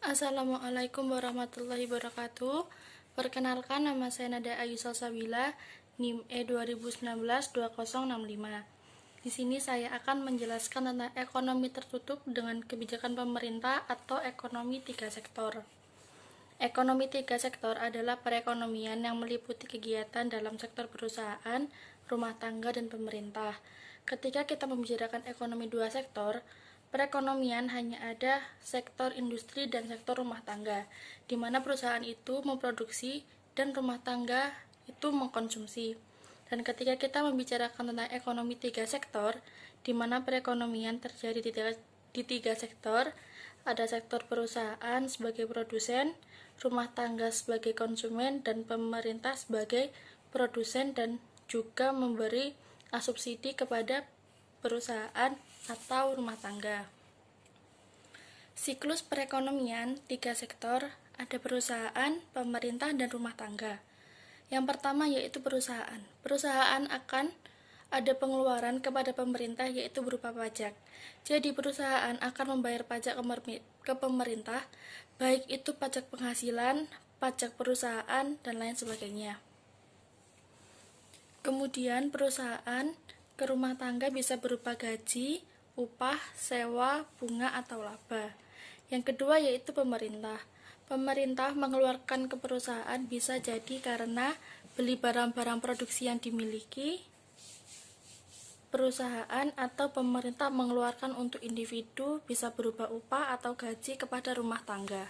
Assalamualaikum warahmatullahi wabarakatuh. Perkenalkan, nama saya Nada Ayu Salsabila, NIM E2019-2065. Di sini saya akan menjelaskan tentang ekonomi tertutup dengan kebijakan pemerintah atau ekonomi tiga sektor. Ekonomi tiga sektor adalah perekonomian yang meliputi kegiatan dalam sektor perusahaan, rumah tangga, dan pemerintah. Ketika kita membicarakan ekonomi dua sektor, perekonomian hanya ada sektor industri dan sektor rumah tangga, di mana perusahaan itu memproduksi dan rumah tangga itu mengkonsumsi. Dan ketika kita membicarakan tentang ekonomi tiga sektor, di mana perekonomian terjadi di tiga sektor, ada sektor perusahaan sebagai produsen, rumah tangga sebagai konsumen, dan pemerintah sebagai produsen dan juga memberi subsidi kepada perusahaan atau rumah tangga. Siklus perekonomian tiga sektor ada perusahaan, pemerintah, dan rumah tangga. Yang pertama yaitu perusahaan. Perusahaan akan ada pengeluaran kepada pemerintah yaitu berupa pajak. Jadi perusahaan akan membayar pajak ke pemerintah, baik itu pajak penghasilan, pajak perusahaan, dan lain sebagainya. Kemudian perusahaan ke rumah tangga bisa berupa gaji, upah, sewa, bunga, atau laba. Yang kedua yaitu pemerintah. Pemerintah mengeluarkan ke perusahaan bisa jadi karena beli barang-barang produksi yang dimiliki perusahaan, atau pemerintah mengeluarkan untuk individu bisa berupa upah atau gaji kepada rumah tangga.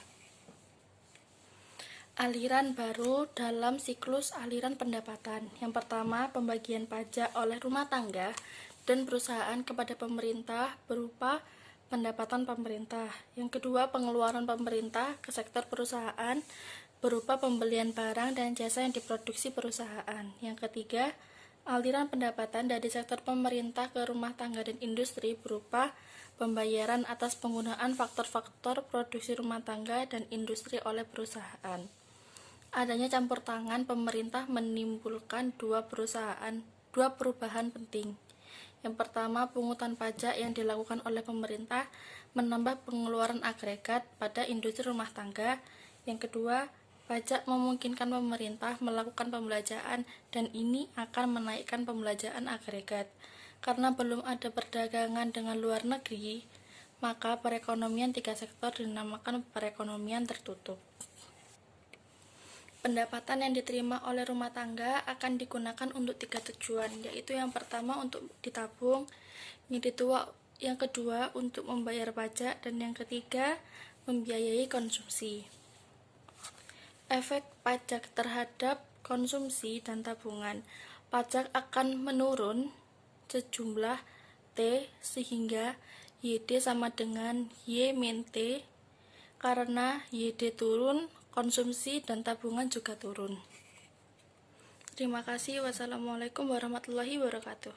Aliran baru dalam siklus aliran pendapatan. Yang pertama, pembagian pajak oleh rumah tangga dan perusahaan kepada pemerintah berupa pendapatan pemerintah. Yang kedua, pengeluaran pemerintah ke sektor perusahaan berupa pembelian barang dan jasa yang diproduksi perusahaan. Yang ketiga, aliran pendapatan dari sektor pemerintah ke rumah tangga dan industri berupa pembayaran atas penggunaan faktor-faktor produksi rumah tangga dan industri oleh perusahaan. Adanya campur tangan pemerintah menimbulkan dua perubahan penting. Yang pertama, pungutan pajak yang dilakukan oleh pemerintah menambah pengeluaran agregat pada industri rumah tangga. Yang kedua, pajak memungkinkan pemerintah melakukan pembelanjaan dan ini akan menaikkan pembelanjaan agregat. Karena belum ada perdagangan dengan luar negeri, maka perekonomian tiga sektor dinamakan perekonomian tertutup. Pendapatan yang diterima oleh rumah tangga akan digunakan untuk tiga tujuan, yaitu yang pertama untuk ditabung, yang kedua untuk membayar pajak, dan yang ketiga membiayai konsumsi. Efek pajak terhadap konsumsi dan tabungan. Pajak akan menurun sejumlah T sehingga YD sama dengan Y min T. Karena YD turun, konsumsi dan tabungan juga turun. Terima kasih. Wassalamualaikum warahmatullahi wabarakatuh.